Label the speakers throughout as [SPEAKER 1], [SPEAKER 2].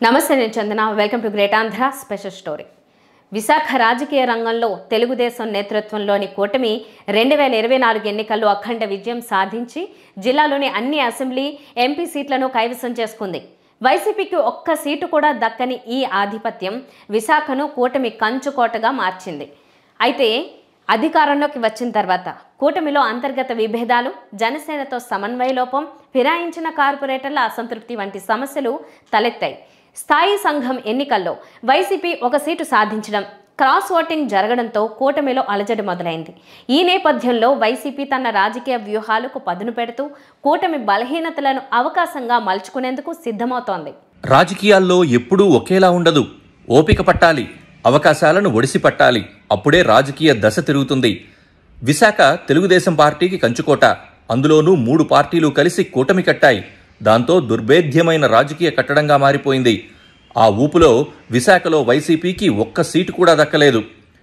[SPEAKER 1] నమస్తే, నేను Chandana. Welcome to great Andhra special story. Visakha రాజకీయ రంగంలో తెలుగుదేశం నేతృత్వంలోని కూటమి 2024 ఎన్నికల్లో అఖండ విజయం సాధించి జిల్లాలోని అన్ని అసెంబ్లీ ఎంపీ సీట్లను కైవసం చేసుకుంది. వైసీపీకి ఒక్క సీటు కూడా దక్కని ఈ ఆధిపత్యం విశాఖను కూటమి కంచుకోటగా మార్చింది. అయితే అధికారంలోకి వచ్చిన తర్వాత కూటమిలో అంతర్గత విభేదాలు, జనసేనతో సమన్వయ లోపం, ఫిరాయించిన కార్పొరేటర్ల అసంతృప్తి వంటి సమస్యలు తలెత్తాయి. స్థాయి సంఘం ఎన్నికల్లో వైసీపీ ఒక సీటు సాధించడం, క్రాస్ ఓటింగ్ జరగడంతో కూటమిలో అలజడి మొదలైంది. ఈ నేపథ్యంలో వైసీపీ తన రాజకీయ వ్యూహాలకు పదును పెడుతూ కూటమి బలహీనతలను అవకాశంగా మలుచుకునేందుకు సిద్ధమవుతోంది.
[SPEAKER 2] రాజకీయాల్లో ఎప్పుడూ ఒకేలా ఉండదు. ఓపిక పట్టాలి, అవకాశాలను ఒడిసి పట్టాలి. అప్పుడే రాజకీయ దశ తిరుగుతుంది. విశాఖ తెలుగుదేశం పార్టీకి కంచుకోట. అందులోనూ 3 పార్టీలు కలిసి కూటమి కట్టాయి. దాంతో దుర్భేద్యమైన రాజకీయ కట్టడంగా మారిపోయింది. ఆ ఊపులో విశాఖలో వైసీపీకి ఒక్క సీటు కూడా దక్కలేదు.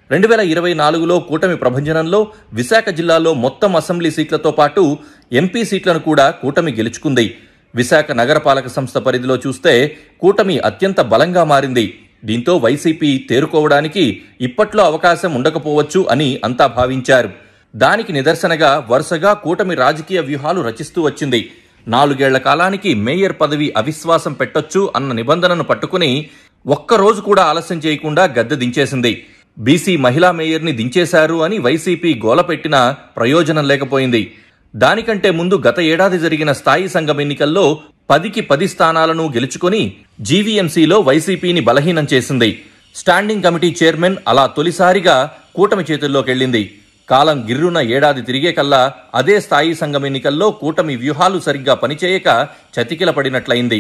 [SPEAKER 2] 2024లో కూటమి ప్రభంజనంలో విశాఖ జిల్లాలో మొత్తం అసెంబ్లీ సీట్లతో పాటు ఎంపీ సీట్లను కూడా కూటమి గెలుచుకుంది. విశాఖ నగరపాలక సంస్థ పరిధిలో చూస్తే కూటమి అత్యంత బలంగా మారింది. దీంతో వైసీపీ తేరుకోవడానికి ఇప్పట్లో అవకాశం ఉండకపోవచ్చు అని అంతా భావించారు. దానికి నిదర్శనగా వరుసగా కూటమి రాజకీయ వ్యూహాలు రచిస్తూ వచ్చింది. 4 ఏళ్ల కాలానికి మేయర్ పదవి అవిశ్వాసం పెట్టొచ్చు అన్న నిబంధనను పట్టుకుని ఒక్కరోజు కూడా ఆలస్యం చేయకుండా గద్దె దించేసింది. బీసీ మహిళా మేయర్ని దించేశారు అని వైసీపీ గోలపెట్టినా ప్రయోజనం లేకపోయింది. దానికంటే ముందు గత ఏడాది జరిగిన స్థాయి సంఘం ఎన్నికల్లో 10కి 10 స్థానాలను గెలుచుకుని జీవీఎంసీలో వైసీపీని బలహీనం చేసింది. స్టాండింగ్ కమిటీ చైర్మన్ అలా తొలిసారిగా కూటమి చేతుల్లోకెళ్లింది. కాలం గిర్రున ఏడాది తిరిగే కల్లా అదే స్థాయి సంఘం ఎన్నికల్లో కూటమి వ్యూహాలు సరిగ్గా పనిచేయక చతికిల పడినట్లయింది.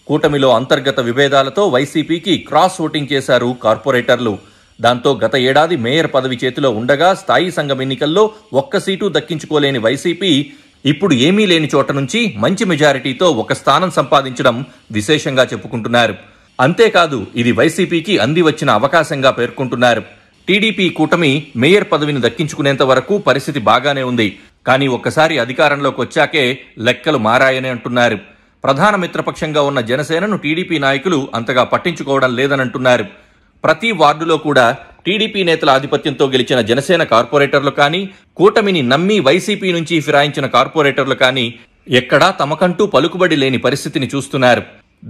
[SPEAKER 2] కూటమిలో అంతర్గత విభేదాలతో వైసీపీకి క్రాస్ ఓటింగ్ చేశారు కార్పొరేటర్లు. దాంతో గత ఏడాది మేయర్ పదవి చేతిలో ఉండగా స్థాయి సంఘం ఎన్నికల్లో ఒక్క సీటు దక్కించుకోలేని వైసీపీ ఇప్పుడు ఏమీ లేని చోట నుంచి మంచి మెజారిటీతో ఒక స్థానం సంపాదించడం విశేషంగా చెప్పుకుంటున్నారు. అంతేకాదు, ఇది వైసీపీకి అంది వచ్చిన అవకాశంగా పేర్కొంటున్నారు. టీడీపీ కూటమి మేయర్ పదవిని దక్కించుకునేంత వరకు పరిస్థితి బాగానే ఉంది. కానీ ఒక్కసారి అధికారంలోకి వచ్చాకే లెక్కలు మారాయని అంటున్నారు. ప్రధాన మిత్రపక్షంగా ఉన్న జనసేనను టీడీపీ నాయకులు అంతగా పట్టించుకోవడం లేదనంటున్నారు. ప్రతి వార్డులో కూడా టీడీపీ నేతల ఆధిపత్యంతో గెలిచిన జనసేన కార్పొరేటర్లు కానీ, కూటమిని నమ్మి వైసీపీ నుంచి ఫిరాయించిన కార్పొరేటర్లు కానీ ఎక్కడా తమకంటూ పలుకుబడి లేని పరిస్థితిని చూస్తున్నారు.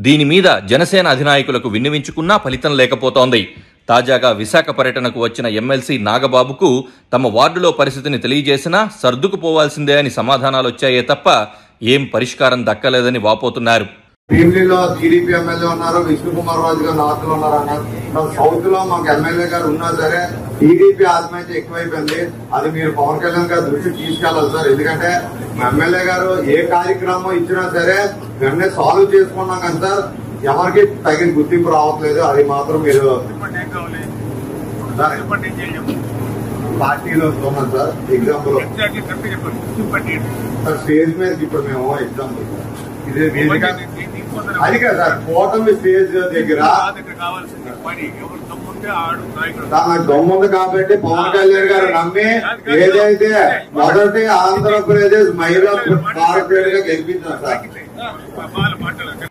[SPEAKER 2] దీని మీద జనసేన అధినాయకులకు విన్నవించుకున్నా ఫలితం లేకపోతోంది. తాజాగా విశాఖ పర్యటనకు వచ్చిన ఎమ్మెల్సీ నాగబాబుకు తమ వార్డులో పరిస్థితిని తెలియజేసినా సర్దుకుపోవాల్సిందే అని సమాధానాలొచ్చాయే తప్ప ఏం పరిష్కారం దక్కలేదని వాపోతున్నారు.
[SPEAKER 3] భీమిలిలో టీడీపీ ఎమ్మెల్యే ఉన్నారు, విష్ణుకుమార్ రాజు గారు నార్త్ లో ఉన్నారు అన్నారు. సౌత్ లో మాకు ఎమ్మెల్యే గారు ఉన్నా సరే టీడీపీ ఆత్మహత్య ఎక్కువైపోయింది. అది మీరు పవన్ కళ్యాణ్ గారి దృష్టికి తీసుకెళ్లాలి సార్. ఎందుకంటే మా ఎమ్మెల్యే గారు ఏ కార్యక్రమం ఇచ్చినా సరే వెంటనే సాల్వ్ చేసుకున్నాం కానీ సార్ ఎవరికి తగిన గుర్తింపు రావట్లేదు. అది మాత్రం మీరు పార్టీలో వస్తున్నాం సార్. ఎగ్జాంపుల్ సార్ స్టేజ్ మీద ఇప్పుడు మేము ఎగ్జాంపుల్ అది కదా సార్ కూటమి స్టేజ్ దగ్గర దమ్ముంది కాబట్టి పవన్ కళ్యాణ్ గారు నమ్మి ఏదైతే మొదటి ఆంధ్రప్రదేశ్ మహిళా కార్పొరేట్ గా గెలిపించారు సార్.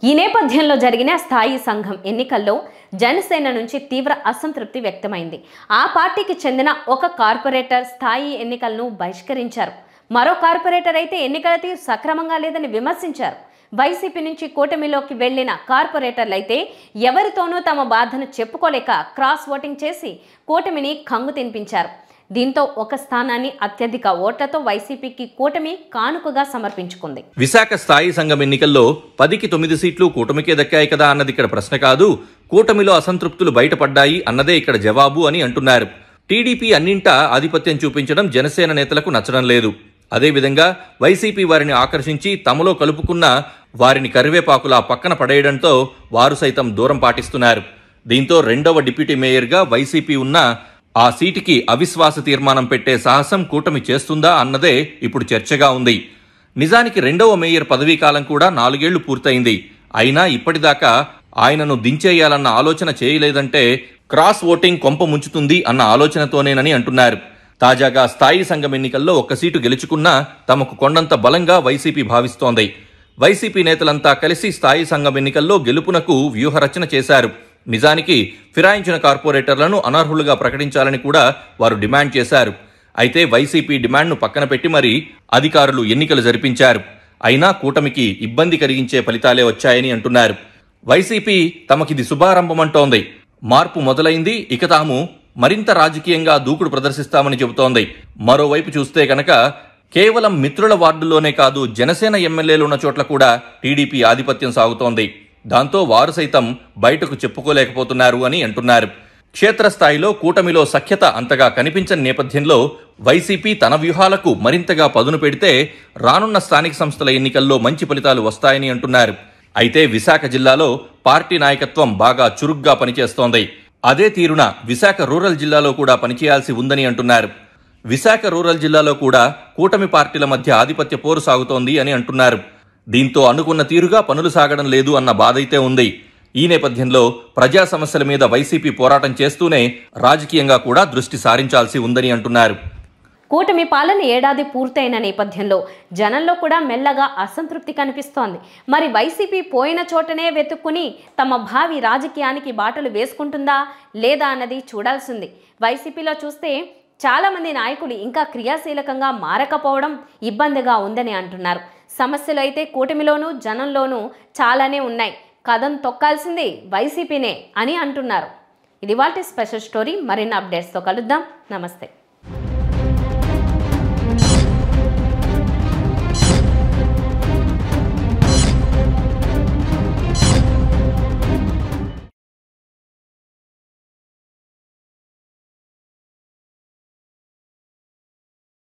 [SPEAKER 1] ఈ నేపథ్యంలో జరిగిన స్థాయి సంఘం ఎన్నికల్లో జనసేన నుంచి తీవ్ర అసంతృప్తి వ్యక్తమైంది. ఆ పార్టీకి చెందిన ఒక కార్పొరేటర్ స్థాయి ఎన్నికలను బహిష్కరించారు. మరో కార్పొరేటర్ అయితే ఎన్నికల తీరు సక్రమంగా లేదని విమర్శించారు. వైసీపీ నుంచి కూటమిలోకి వెళ్లిన కార్పొరేటర్లు అయితే ఎవరితోనూ తమ బాధను చెప్పుకోలేక క్రాస్ ఓటింగ్ చేసి కూటమిని కంగు తినిపించారు. దీంతో ఒక స్థానాన్ని అత్యధిక ఓట్లతో వైసీపీకి కూటమి కానుకగా సమర్పించుకుంది.
[SPEAKER 2] విశాఖ స్థాయి సంఘం ఎన్నికల్లో 10కి 9 సీట్లు కూటమికే దక్కాయి కదా అన్నది ఇక్కడ ప్రశ్న కాదు. కూటమిలో అసంతృప్తులు బయటపడ్డాయి అన్నదే ఇక్కడ జవాబు అని అంటున్నారు. టీడీపీ అన్నింటా ఆధిపత్యం చూపించడం జనసేన నేతలకు నచ్చడం లేదు. అదేవిధంగా వైసీపీ వారిని ఆకర్షించి తమలో కలుపుకున్న వారిని కరివేపాకులా పక్కన పడేయడంతో వారు సైతం దూరం పాటిస్తున్నారు. దీంతో 2వ డిప్యూటీ మేయర్గా వైసీపీ ఉన్న ఆ సీటుకి అవిశ్వాస తీర్మానం పెట్టే సాహసం కూటమి చేస్తుందా అన్నదే ఇప్పుడు చర్చగా ఉంది. నిజానికి 2వ మేయర్ పదవీ కాలం కూడా 4 ఏళ్లు పూర్తయింది. అయినా ఇప్పటిదాకా ఆయనను దించేయాలన్న ఆలోచన చేయలేదంటే క్రాస్ ఓటింగ్ కొంప ముంచుతుంది అన్న ఆలోచనతోనేనని అంటున్నారు. తాజాగా స్థాయి సంఘం ఎన్నికల్లో ఒక్క సీటు గెలుచుకున్నా తమకు కొండంత బలంగా వైసీపీ భావిస్తోంది. వైసీపీ నేతలంతా కలిసి స్థాయి సంఘం ఎన్నికల్లో గెలుపునకు వ్యూహరచన చేశారు. నిజానికి ఫిరాయించిన కార్పొరేటర్లను అనర్హులుగా ప్రకటించాలని కూడా వారు డిమాండ్ చేశారు. అయితే వైసీపీ డిమాండ్ను పక్కన పెట్టి మరీ అధికారులు ఎన్నికలు జరిపించారు. అయినా కూటమికి ఇబ్బంది కలిగించే ఫలితాలే వచ్చాయని అంటున్నారు. వైసీపీ తమకిది శుభారంభమంటోంది. మార్పు మొదలైంది, ఇక తాము మరింత రాజకీయంగా దూకుడు ప్రదర్శిస్తామని చెబుతోంది. మరోవైపు చూస్తే కనుక కేవలం మిత్రుల వార్డుల్లోనే కాదు, జనసేన ఎమ్మెల్యేలు ఉన్న చోట్ల కూడా టీడీపీ ఆధిపత్యం సాగుతోంది. దాంతో వారు సైతం బయటకు చెప్పుకోలేకపోతున్నారు అని అంటున్నారు. క్షేత్రస్థాయిలో కూటమిలో సఖ్యత అంతగా కనిపించని నేపథ్యంలో వైసీపీ తన వ్యూహాలకు మరింతగా పదును పెడితే రానున్న స్థానిక సంస్థల ఎన్నికల్లో మంచి ఫలితాలు వస్తాయని అంటున్నారు. అయితే విశాఖ జిల్లాలో పార్టీ నాయకత్వం బాగా చురుగ్గా పనిచేస్తోంది. అదే తీరున విశాఖ రూరల్ జిల్లాలో కూడా పనిచేయాల్సి ఉందని అంటున్నారు. విశాఖ రూరల్ జిల్లాలో కూడా కూటమి పార్టీల మధ్య ఆధిపత్య పోరు సాగుతోంది అని అంటున్నారు. దీంతో అనుకున్న తీరుగా పనులు సాగడం లేదు అన్న బాధైతే ఉంది. ఈ నేపథ్యంలో ప్రజా సమస్యల మీద వైసీపీ పోరాటం చేస్తూనే రాజకీయంగా కూడా దృష్టి సారించాల్సి ఉందని అంటున్నారు.
[SPEAKER 1] కూటమి పాలన ఏడాది పూర్తయిన నేపథ్యంలో జనంలో కూడా మెల్లగా అసంతృప్తి కనిపిస్తోంది. మరి వైసీపీ పోయిన చోటనే వెతుక్కుని తమ భావి రాజకీయానికి బాటలు వేసుకుంటుందా లేదా అన్నది చూడాల్సింది. వైసీపీలో చూస్తే చాలామంది నాయకులు ఇంకా క్రియాశీలకంగా మారకపోవడం ఇబ్బందిగా ఉందని అంటున్నారు. సమస్యలు అయితే కూటమిలోనూ జనంలోనూ చాలానే ఉన్నాయి. కథం తొక్కాల్సింది వైసీపీనే అని అంటున్నారు. ఇది వాటి స్పెషల్ స్టోరీ. మరిన్ని అప్డేట్స్తో కలుద్దాం. నమస్తే.